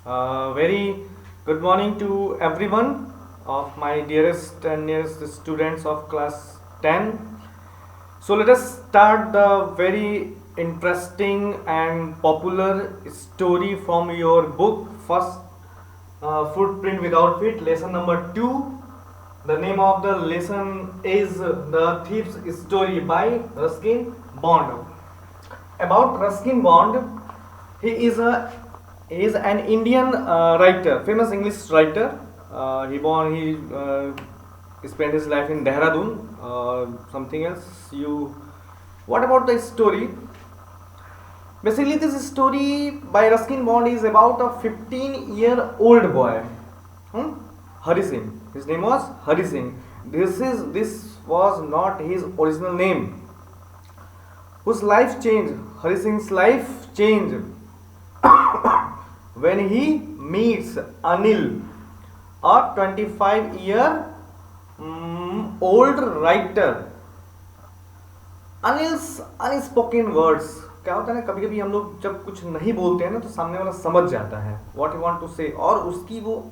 Very good morning to everyone of my dearest and nearest students of class 10. So let us start the very interesting and popular story from your book, first Footprint Without Feet, lesson number 2. The name of the lesson is The Thief's Story by Ruskin Bond. About Ruskin Bond, he is an Indian writer, famous English writer. He spent his life in Dehradun. Something else? What about the story? Basically, this story by Ruskin Bond is about a 15-year-old boy, Hari Singh. His name was Hari Singh. This was not his original name. Whose life changed? Hari Singh's life changed when he meets Anil, a 25-year-old writer. Anil's unspoken words. क्या होता है ना, कभी कभी हम लोग जब कुछ नहीं बोलते हैं ना तो सामने वाला समझ जाता है व्हाट यू वांट टू से, और उसकी वो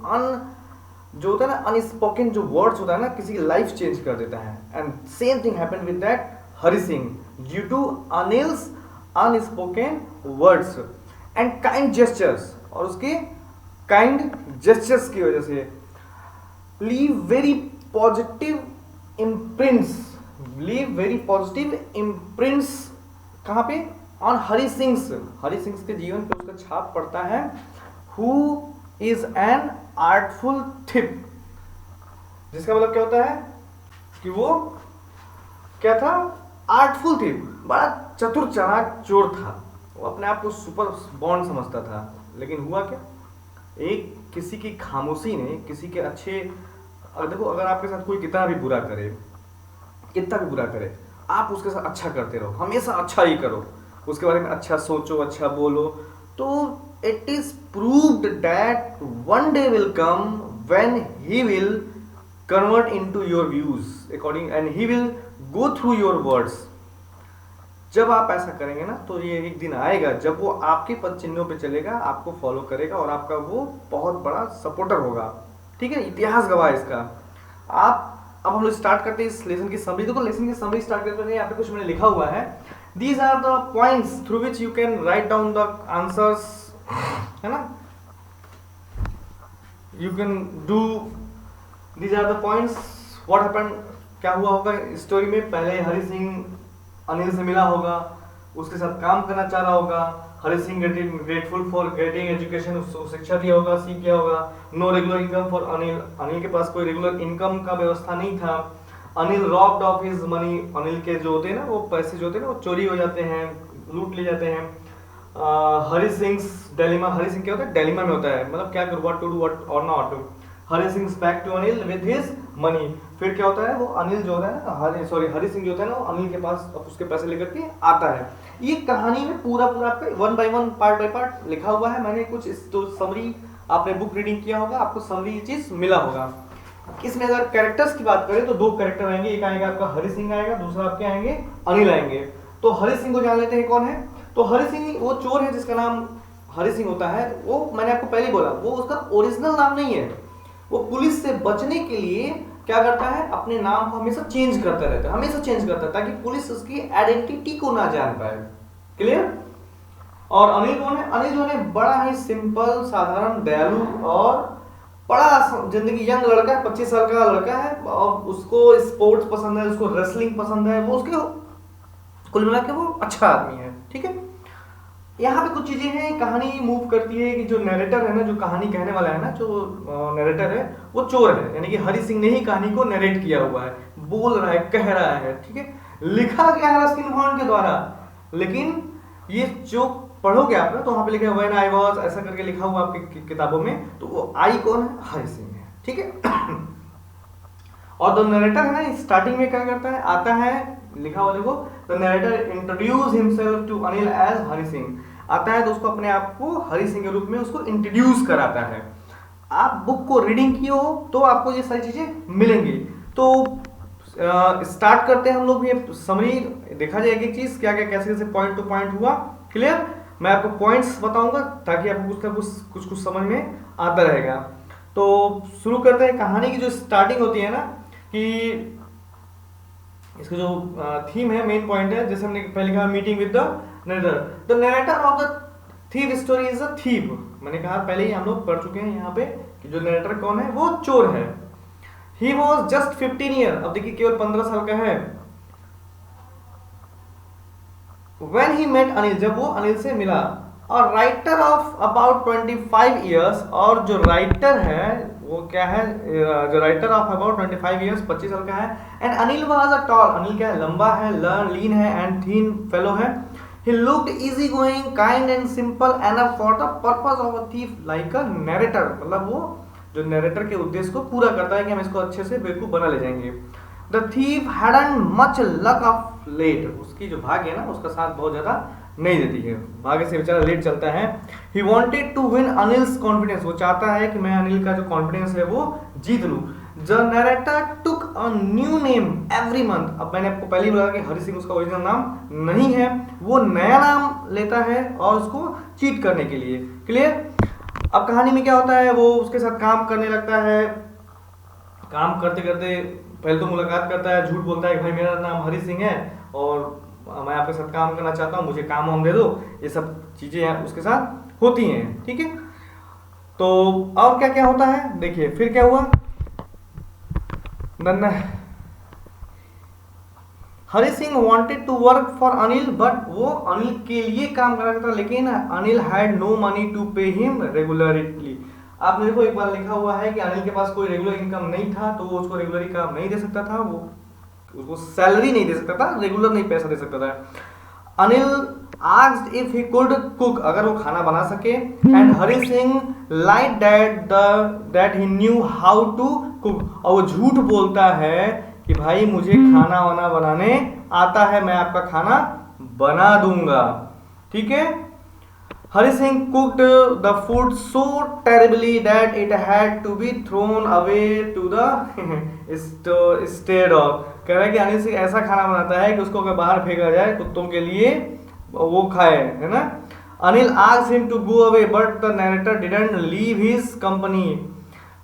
जो होता है ना अनस्पोकन जो वर्ड्स होता है ना, किसी की लाइफ चेंज कर देता है. And same thing happened with that Hari Singh due to Anil's unspoken words and kind gestures. और उसके काइंड जेस्चर्स की वजह से लीव वेरी पॉजिटिव इम्प्रिंट्स कहाँ पे? ऑन हरि सिंह के जीवन पे उसका छाप पड़ता है. हु इज एन आर्टफुल थिप, जिसका मतलब क्या होता है कि वो क्या था? आर्टफुल थिप, बड़ा चतुर चालाक चोर था. वो अपने आप को सुपर बॉन्ड समझता था. लेकिन हुआ क्या? एक किसी की खामोशी ने, किसी के अच्छे, देखो अगर आपके साथ कोई कितना भी बुरा करे, आप उसके साथ अच्छा करते रहो, हमेशा अच्छा ही करो, उसके बारे में अच्छा सोचो, अच्छा बोलो, तो it is proved that one day will come when he will convert into your views according and he will go through your words. जब आप ऐसा करेंगे ना तो ये एक दिन आएगा जब वो आपके पद चिन्हों पे चलेगा, आपको फॉलो करेगा और आपका वो बहुत बड़ा सपोर्टर होगा. ठीक है, इतिहास गवाह इसका. अब हम लोग स्टार्ट करते हैं इस लेसन की समरी. देखो लेसन की समरी स्टार्ट करते हैं, यहाँ पे कुछ मैंने लिखा हुआ है. These are the points through which you can write down the answers, है ना? You can do. These are the points. What happened? क्या हुआ होगा स्टोरी में? पहले हरि सिंह अनिल से मिला होगा, उसके साथ काम करना चाह रहा होगा. Hari Singh grateful for getting education, उसको शिक्षा दिया होगा, सीख गया होगा. No regular income for Anil के पास कोई रेगुलर इनकम का व्यवस्था नहीं था. Anil robbed of his money, Anil के जो होते हैं ना वो पैसे जो होते हैं ना वो चोरी हो जाते हैं, लूट ले जाते हैं. हरि सिंह डेलिमा, हरि सिंह क्या होता है? डेलिमा में होता है, मतलब क्या करूँ, व्हाट टू डू व्हाट और not. Hari Singh back to Anil with his money. फिर क्या होता है, वो अनिल जो होता है ना, हरि सिंह जो होता है ना, वो अनिल के पास उसके पैसे लेकर के आता है. ये कहानी में पूरा आपका 1 by 1 पार्ट बाय पार्ट लिखा हुआ है. मैंने कुछ तो समरी, आपने बुक रीडिंग किया होगा, आपको समरी चीज मिला होगा. इसमें अगर कैरेक्टर्स की बात करें तो 2 कैरेक्टर आएंगे. एक आएगा आपका हरि सिंह आएगा, दूसरा आपके आएंगे अनिल आएंगे. तो हरि सिंह को जान लेते हैं कौन है. तो हरि सिंह वो चोर है जिसका नाम हरि सिंह होता है. वो मैंने आपको पहले बोला, वो उसका ओरिजिनल नाम नहीं है. वो पुलिस से बचने के लिए क्या करता है, अपने नाम को हमेशा चेंज करता रहता है, ताकि पुलिस उसकी आइडेंटिटी को ना जान पाए. क्लियर? और अनिल कौन है? अनिल जो है बड़ा ही सिंपल, साधारण, दयालु और बड़ा जिंदगी यंग लड़का है, 25 साल का लड़का है. और उसको स्पोर्ट्स पसंद है, उसको रेसलिंग पसंद है. वो उसके कुल मिला के वो अच्छा आदमी है. ठीक है, यहाँ पे कुछ चीजें हैं. कहानी मूव करती है कि जो नरेटर है ना, जो कहानी कहने वाला है ना, जो नरेटर है वो चोर है, यानी कि हरि सिंह ने ही कहानी को नरेट किया हुआ है, बोल रहा है, कह रहा है. ठीक है, लिखा गया है रस्किन बॉन्ड के द्वारा. लेकिन ये जो पढ़ोगे आप ना तो वहां पे लिखा है व्हेन आई वाज, ऐसा करके लिखा हुआ आपकी किताबों में. तो वो आई कौन है? हरि सिंह है. ठीक है. और द नरेटर है ना, स्टार्टिंग में क्या करता है, आता है, लिखा हुआ देखो, the narrator introduce himself to Anil as Hari Singh. आता है तो उसको अपने आप को हरि सिंह के रूप में उसको इंट्रोड्यूस कराता है. आप बुक को रीडिंग किए हो तो आपको ये सारी चीजें मिलेंगी. तो स्टार्ट करते हैं हम लोग. ये समरी देखा जाए एक एक चीज क्या क्या कैसे कैसे पॉइंट टू पॉइंट हुआ. क्लियर? मैं आपको पॉइंट्स बताऊंगा ताकि आपको कुछ ना कुछ कुछ समझ में आता रहेगा। तो शुरू करते हैं। कहानी की जो स्टार्टिंग होती है ना, कि इसका जो थीम है, मेन पॉइंट है, जैसे हमने पहले कहा, meeting with the narrator. The narrator of the thief story is a thief. मैंने कहा पहले ही हम लोग पढ़ चुके हैं यहाँ पे कि जो नरेटर कौन है, वो चोर है। ही वॉज जस्ट 15 ईयर, अब देखिए केवल 15 साल का है। When he met अनिल, जब वो अनिल से मिला। और राइटर ऑफ अबाउट 25 ईयर्स, और जो राइटर है वो क्या है, जो राइटर ऑफ अबाउट 25 ईयर्स, 25 साल का है। And Anil was a tall, Anil क्या है, लंबा है, लीन है, एंड थीन फेलो है। He looked easygoing, kind and simple enough for the purpose of a thief, like a narrator। मतलब वो जो नरेटर के उद्देश्य को पूरा करता है कि हम इसको अच्छे से बेवकूफ बना ले जाएंगे। The thief hadn't much luck of late, उसकी जो भाग्य है ना, उसका साथ बहुत ज्यादा नहीं देती है, भाग्य से बेचारा लेट चलता है। He wanted to win Anil's confidence, वो चाहता है कि मैं अनिल का जो कॉन्फिडेंस है वो जीत लूं। The narrator took a new name every month। अब मैंने आपको पहले ही बोला कि हरि सिंह उसका ओरिजिनल नाम नहीं है, वो नया नाम लेता है और उसको चीट करने के लिए। क्लियर? अब कहानी में क्या होता है, वो उसके साथ काम करने लगता है। काम करते करते पहले तो मुलाकात करता है, झूठ बोलता है कि भाई मेरा नाम हरि सिंह है और मैं आपके साथ काम करना चाहता हूँ, मुझे काम वाम दे दो। ये सब चीजें उसके साथ होती हैं। ठीक है, तो और क्या क्या होता है देखिए। फिर क्या हुआ, Hari Singh wanted to work for Anil, but वो अनिल के लिए काम कर रहा था, लेकिन Anil had no money to pay him regularly. आपने देखो एक बार लिखा हुआ है कि अनिल के पास कोई रेगुलर इनकम नहीं था, तो वो उसको रेगुलर काम नहीं दे सकता था, वो उसको सैलरी नहीं दे सकता था, रेगुलर नहीं पैसा दे सकता था। Anil asked if he could cook, अगर वो खाना बना सके। And Hari Singh lied that he knew how to cook, और वो झूठ बोलता है कि भाई मुझे खाना वाना बनाने आता है, मैं आपका खाना बना दूंगा। ठीक है, Hari Singh cooked the food so terribly that it had to be thrown away to the stray dog। कह रहा है कि हरि सिंह ऐसा खाना बनाता है कि उसको अगर बाहर फेंका जाए कुत्तों के लिए वो खाए, है ना। Anil asked him to go away but the narrator didn't leave his company।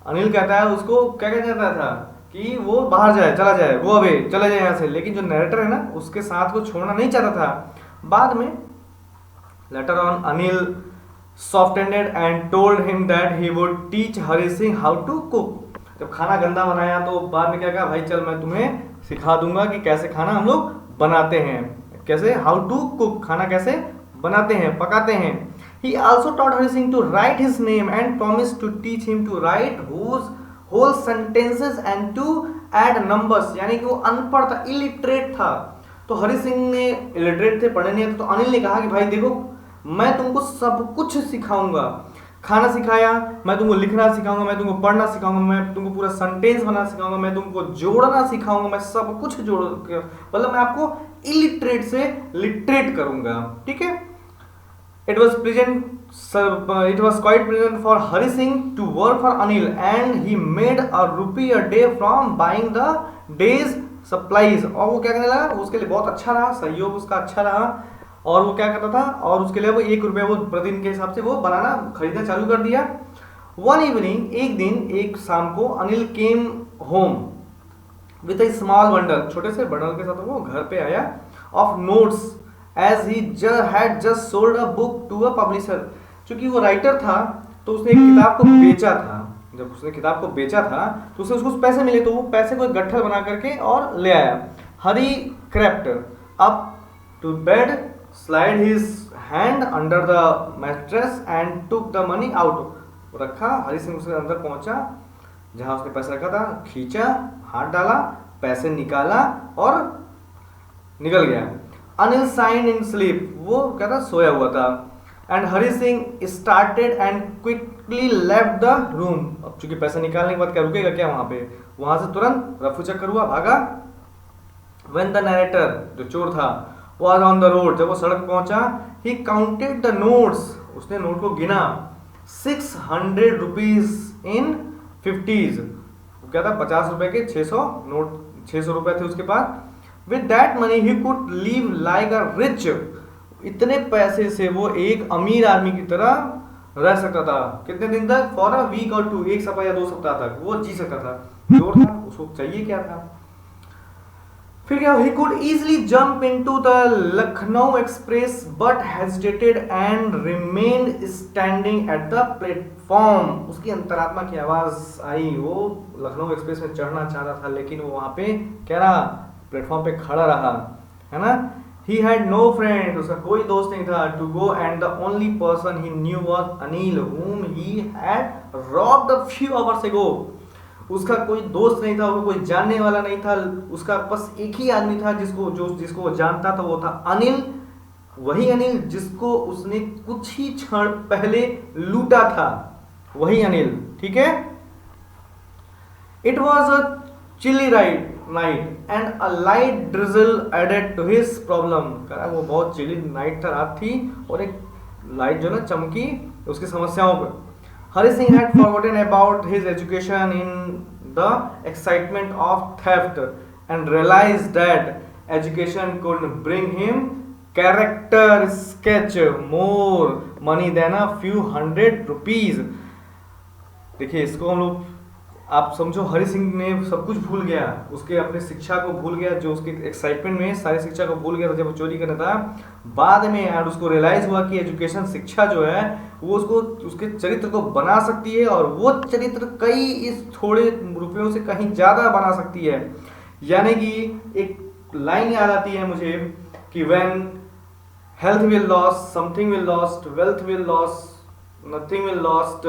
Anil कहता है उसको क्या कहना चाहता था कि वो बाहर जाए, चला जाए, गो अवे, चला जाए यहाँ से, लेकिन जो नरेटर है ना उसके साथ को छोड़ना नहीं चाहता था। बाद में later on Anil softened and told him that he would teach Hari Singh how to cook। जब खाना गंदा बनाया तो बाद में क्या कहा, भाई चल मैं तुम्हें सिखा दूंगा कि कैसे खाना हम लोग बनाते हैं, कैसे हाउ टू कुक, खाना कैसे बनाते हैं, पकाते हैं। He also taught Hari Singh to write his name and promised to teach him to write whole sentences and to add numbers। यानी कि वो अनपढ़ था, इलिटरेट था, तो हरि सिंह ने इलिटरेट थे, पढ़ने नहीं आता, तो अनिल ने कहा कि भाई देखो मैं तुमको सब कुछ सिखाऊंगा। खाना सिखाया, मैं तुमको लिखना सिखाऊंगा, मैं तुमको पढ़ना सिखाऊंगा, मैं तुमको पूरा सेंटेंस बनाना सिखाऊंगा, मैं तुमको जोड़ना सिखाऊंगा, मैं सब कुछ जोड़, मतलब मैं आपको इलिटरेट से लिटरेट करूंगा। ठीक है, it was quite pleasant for Hari Singh to work for Anil and he made a rupee a day from buying the day's supplies। और वो क्या करने लगा, उसके लिए बहुत अच्छा रहा, सहयोग उसका अच्छा रहा, और वो क्या करता था, और उसके लिए वो 1 रुपया वो प्रतिदिन के हिसाब से वो बनाना खरीदना चालू कर दिया। वन इवनिंग, एक दिन, एक शाम को, Anil came home with a small bundle, छोटे से बंडल के साथ वो घर पे आया, of notes as he had just sold a book to a publisher. चूंकि वो राइटर था तो उसने एक किताब को बेचा था, जब उसने किताब को बेचा था तो उसे उसको पैसे मिले, तो वो पैसे को एक गट्ठर बना करके और ले आया। Harry crept up to bed, slide his hand under the mattress and took the money out। रखा, हरि सिंह उसके अंदर पहुंचा जहां उसने पैसा रखा था, खींचा, हाथ डाला, पैसे निकाला और निकल गया। अनिल साइन इन स्लीप, वो क्या था, सोया हुआ था। And Hari Singh started and quickly left the room. अब चूंकि पैसा निकालने के बाद क्या रुकेगा क्या वहां पे, वहां से तुरंत रफू चक्कर हुआ, भागा। व्हेन द नरेटर, जो चोर था, was on the road, जब वो सड़क पहुंचा, he counted the notes, उसने नोट को गिना, 600 rupees in 50s, क्या था, 50 रुपए के 600 नोट, 600 रुपए थे उसके पास। With that money he could live like a rich, इतने पैसे से वो एक अमीर आदमी की तरह रह सकता था। कितने दिन तक? फॉर अ वीक और 2, 1 सप्ताह या 2 सप्ताह तक वो जी सकता था। चोर था, उसको चाहिए क्या था? फिर क्या? he could easily jump into the Lucknow Express but hesitated and remained standing at the platform। उसकी अंतरात्मा की आवाज आई, वो लखनऊ एक्सप्रेस में चढ़ना चाह रहा था लेकिन वो वहां पे क्या रहा? प्लेटफॉर्म पे खड़ा रहा, है ना। He had no friend, उसका कोई दोस्त नहीं था। To go and the only person he knew was Anil, whom he had robbed a few hours ago। उसका कोई दोस्त नहीं था, वो कोई जानने वाला नहीं था, उसका बस एक ही आदमी था जिसको वो जानता था, वो था अनिल। वही अनिल जिसको उसने कुछ ही क्षण पहले लूटा था, वही अनिल, ठीक है। It was a chilly night and a light drizzle added to his problem. वो बहुत चिली नाइट था, रात थी, और एक लाइट जो ना चमकी उसकी समस्याओं पर। Hari Singh had forgotten about his education in the excitement of theft and realized that education could bring him character sketch more money than a few hundred rupees। देखिए इसको हम लोग, आप समझो हरि सिंह ने सब कुछ भूल गया, उसके अपने शिक्षा को भूल गया, जो उसके एक्साइटमेंट में सारी शिक्षा को भूल गया था जब वो चोरी करना था। बाद में यार उसको रियलाइज हुआ कि एजुकेशन, शिक्षा जो है वो उसको उसके चरित्र को बना सकती है, और वो चरित्र कई इस थोड़े रुपयों से कहीं ज्यादा बना सकती है। यानी कि एक लाइन याद आती है मुझे कि when health will lost, something will lost, wealth will lost, nothing will lost,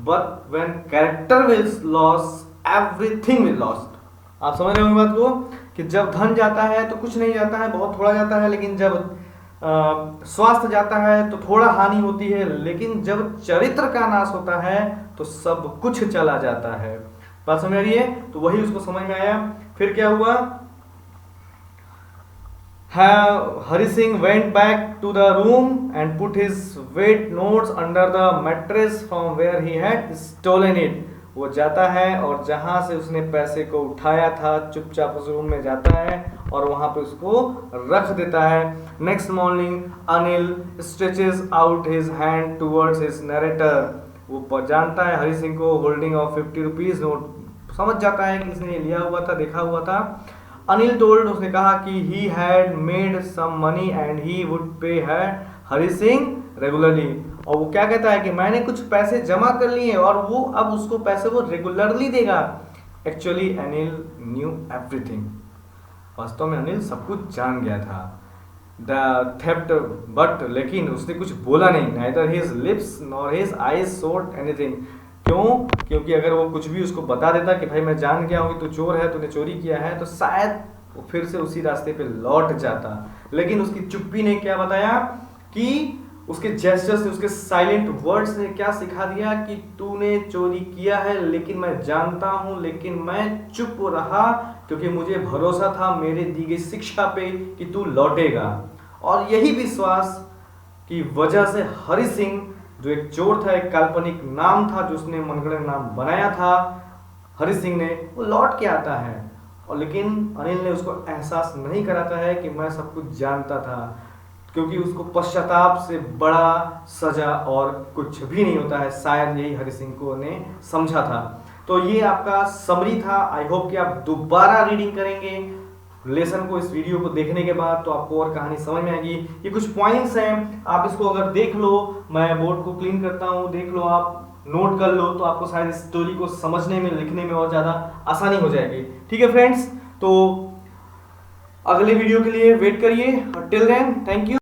but when character will lost, everything will lost। आप समझ रहे हो बात को, कि जब धन जाता है तो कुछ नहीं जाता है, बहुत थोड़ा जाता है, लेकिन जब स्वास्थ्य जाता है तो थोड़ा हानि होती है, लेकिन जब चरित्र का नाश होता है तो सब कुछ चला जाता है। बात समझ रही है? तो वही उसको समझ में आया। फिर क्या हुआ? Hari Singh went back to the room and put his weight notes under the mattress from where he had stolen it। वो जाता है और जहां से उसने पैसे को उठाया था चुपचाप उस रूम में जाता है और वहां पे उसको रख देता है। Next morning Anil stretches out his hand towards his narrator. वो जानता है हरि सिंह को होल्डिंग ऑफ 50 रुपीज नोट, समझ जाता है कि इसने लिया हुआ था, देखा हुआ था। अनिल टोल्ड, उसने कहा कि he had made some money and he would pay है हरि सिंह रेगुलरली। और वो क्या कहता है कि मैंने कुछ पैसे जमा कर लिए और वो अब उसको पैसे वो रेगुलरली देगा। एक्चुअली अनिल न्यू एवरीथिंग, वास्तव में अनिल सब कुछ जान गया था। द थेफ्ट बट, लेकिन उसने कुछ बोला नहीं। Neither his lips nor his eyes showed anything. क्यों? क्योंकि अगर वो कुछ भी उसको बता देता कि भाई मैं जान गया हूँ कि तू चोर है, तूने चोरी किया है, तो शायद वो फिर से उसी रास्ते पे लौट जाता। लेकिन उसकी चुप्पी ने क्या बताया कि उसके जेस्चर्स ने, उसके साइलेंट वर्ड्स ने क्या सिखा दिया कि तूने चोरी किया है लेकिन मैं जानता हूं, लेकिन मैं चुप रहा क्योंकि मुझे भरोसा था मेरे दी गई शिक्षा पे कि तू लौटेगा। और यही विश्वास की वजह से हरि सिंह जो एक चोर था, एक काल्पनिक नाम था जो उसने मनगढ़ंत नाम बनाया था हरि सिंह ने, वो लौट के आता है। और लेकिन अनिल ने उसको एहसास नहीं कराता है कि मैं सब कुछ जानता था, क्योंकि उसको पश्चाताप से बड़ा सजा और कुछ भी नहीं होता है। शायद यही हरि सिंह को ने समझा था। तो ये आपका समरी था। आई होप कि आप दोबारा रीडिंग करेंगे लेसन को इस वीडियो को देखने के बाद, तो आपको और कहानी समझ में आएगी। ये कुछ पॉइंट्स हैं, आप इसको अगर देख लो, मैं बोर्ड को क्लीन करता हूँ, देख लो, आप नोट कर लो, तो आपको शायद स्टोरी को समझने में, लिखने में और ज़्यादा आसानी हो जाएगी। ठीक है फ्रेंड्स, तो अगले वीडियो के लिए वेट करिए। Till then, thank you.